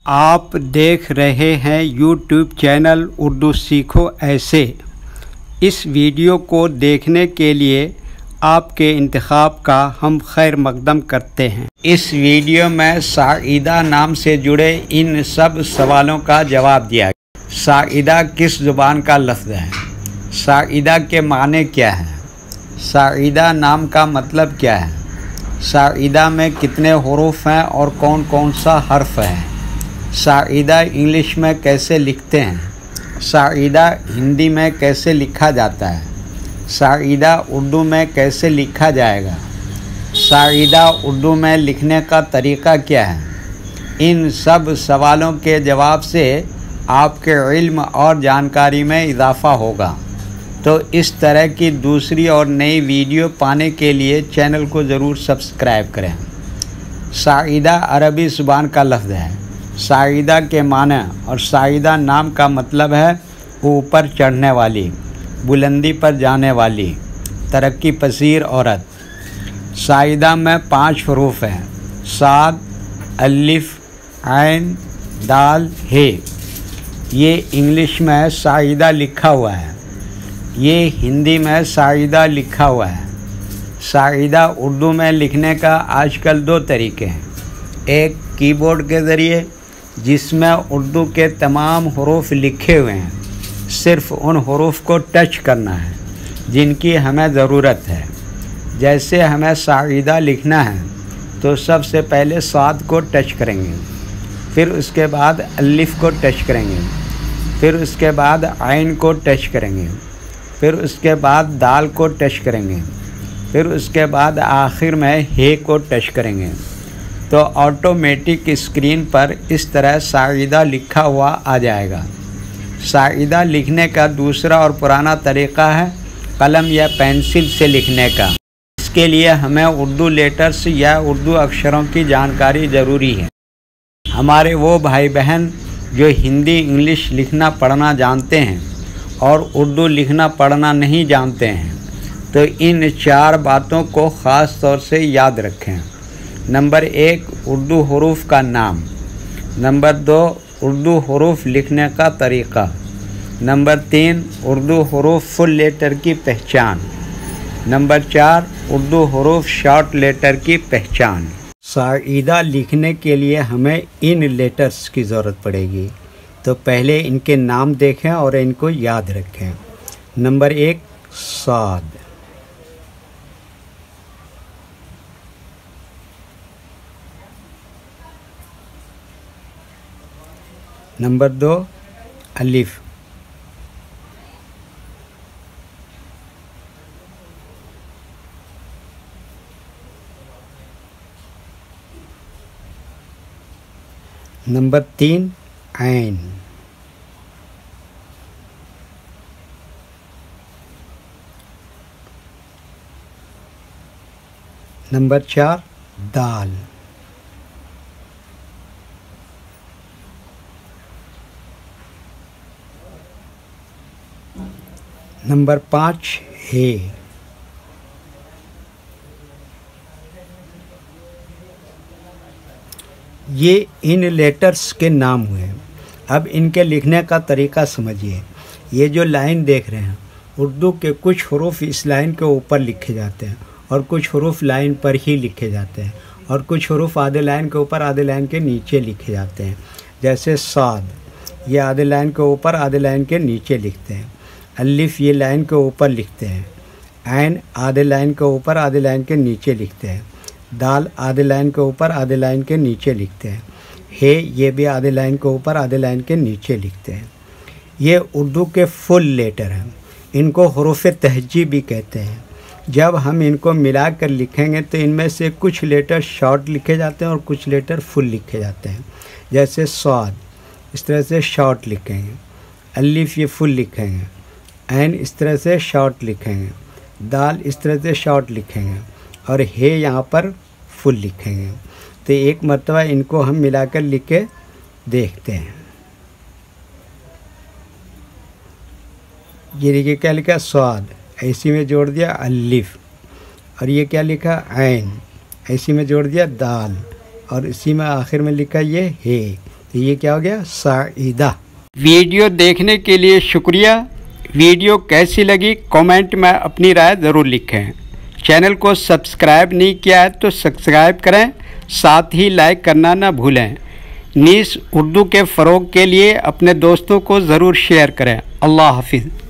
آپ دیکھ رہے ہیں یوٹیوب چینل اردو سیکھو ایسے۔ اس ویڈیو کو دیکھنے کے لیے آپ کے انتخاب کا ہم خیر مقدم کرتے ہیں۔ اس ویڈیو میں سعیدہ نام سے جڑے ان سب سوالوں کا جواب دیا گیا۔ سعیدہ کس زبان کا لفظ ہے؟ سعیدہ کے معنی کیا ہیں؟ سعیدہ نام کا مطلب کیا ہے؟ سعیدہ میں کتنے حروف ہیں اور کون کون سا حرف ہے؟ سعیدہ انگلش میں کیسے لکھتے ہیں؟ سعیدہ ہندی میں کیسے لکھا جاتا ہے؟ سعیدہ اردو میں کیسے لکھا جائے گا؟ سعیدہ اردو میں لکھنے کا طریقہ کیا ہے؟ ان سب سوالوں کے جواب سے آپ کے علم اور جانکاری میں اضافہ ہوگا۔ تو اس طرح کی دوسری اور نئی ویڈیو پانے کے لیے چینل کو ضرور سبسکرائب کریں۔ سعیدہ عربی زبان کا لفظ ہے۔ سعیدہ کے معنی اور سعیدہ نام کا مطلب ہے اوپر چڑھنے والی، بلندی پر جانے والی، ترقی پذیر عورت۔ سعیدہ میں 5 حروف ہیں: صاد، الف، عین، دال، ہے۔ یہ انگلش میں سعیدہ لکھا ہوا ہے، یہ ہندی میں سعیدہ لکھا ہوا ہے۔ سعیدہ اردو میں لکھنے کا آج کل 2 طریقے ہیں۔ ایک کی بورڈ کے ذریعے، جس میں اردو کے تمام حروف لکھے ہوئے ہیں، صرف ان حروف کو ٹچ کرنا ہے جن کی ہمیں ضرورت ہے۔ جیسے ہمیں سعیدہ لکھنا ہے تو سب سے پہلے صاد کو ٹچ کریں گے، پھر اس کے بعد الف کو ٹچ کریں گے، پھر اس کے بعد عین کو ٹچ کریں گے، پھر اس کے بعد دال کو ٹچ کریں گے، پھر اس کے بعد آخر میں ہے کو ٹچ کریں گے، تو آٹومیٹک اسکرین پر اس طرح سعیدہ لکھا ہوا آ جائے گا۔ سعیدہ لکھنے کا دوسرا اور پرانا طریقہ ہے قلم یا پینسل سے لکھنے کا۔ اس کے لیے ہمیں اردو لیٹرز یا اردو اکشروں کی جانکاری ضروری ہے۔ ہمارے وہ بھائی بہن جو ہندی انگلش لکھنا پڑھنا جانتے ہیں اور اردو لکھنا پڑھنا نہیں جانتے ہیں، تو ان 4 باتوں کو خاص طور سے یاد رکھیں۔ نمبر 1، اردو حروف کا نام۔ نمبر 2، اردو حروف لکھنے کا طریقہ۔ نمبر 3، اردو حروف فل لیٹر کی پہچان۔ نمبر 4، اردو حروف شارٹ لیٹر کی پہچان۔ سعیدہ لکھنے کے لیے ہمیں ان لیٹرز کی ضرورت پڑے گی، تو پہلے ان کے نام دیکھیں اور ان کو یاد رکھیں۔ نمبر 1، صاد۔ نمبر 2، الف۔ نمبر 3، عین۔ نمبر 4، دال۔ نمبر 5، ہے۔ یہ ان لیٹرز کے نام ہوئے۔ اب ان کے لکھنے کا طریقہ سمجھیے۔ یہ جو لائن دیکھ رہے ہیں، اردو کے کچھ حروف اس لائن کے اوپر لکھے جاتے ہیں اور کچھ حروف لائن پر ہی لکھے جاتے ہیں، اور کچھ حروف آدھے لائن کے اوپر آدھے لائن کے نیچے لکھے جاتے ہیں۔ جیسے صاد، یہ آدھے لائن کے اوپر آدھے لائن کے نیچے لکھتے ہیں۔ الف یہ لائن کے اوپر لکھتے ہیں۔ عین آدھے لائن کے اوپر آدھے لائن کے نیچے لکھتے ہیں۔ دال آدھے لائن کے اوپر آدھے لائن کے نیچے لکھتے ہیں۔ ہے یہ بھی آدھے لائن کے اوپر آدھے لائن کے نیچے لکھتے ہیں۔ یہ اردو کے فل لیٹر ہیں، ان کو حروف تہجی بھی کہتے ہیں۔ جب ہم ان کو ملا کر لکھیں گے تو ان میں سے کچھ لیٹر شارٹ لکھے جاتے ہیں اور کچھ لیٹر فل لکھے جاتے ہیں۔ جیسے صاد اس طرح سے شارٹ لکھیں گے، الف یہ فل لکھیں گے، عین اس طرح سے شارٹ لکھیں گے، دال اس طرح سے شارٹ لکھیں گے، اور ہے یہاں پر فل لکھیں گے۔ تو ایک مرتبہ ان کو ہم ملا کر لکھ کے دیکھتے ہیں۔ یہ دیکھیے کیا لکھا، صاد، ایسی میں جوڑ دیا الف، اور یہ کیا لکھا، عین، ایسی میں جوڑ دیا دال، اور اسی میں آخر میں لکھا یہ ہے۔ یہ کیا ہو گیا؟ سعیدہ۔ ویڈیو دیکھنے کے لیے شکریہ۔ ویڈیو کیسی لگی کامنٹ میں اپنی رائے ضرور لکھیں۔ چینل کو سبسکرائب نہیں کیا ہے تو سبسکرائب کریں، ساتھ ہی لائک کرنا نہ بھولیں۔ نیز اردو کے فروغ کے لیے اپنے دوستوں کو ضرور شیئر کریں۔ اللہ حافظ۔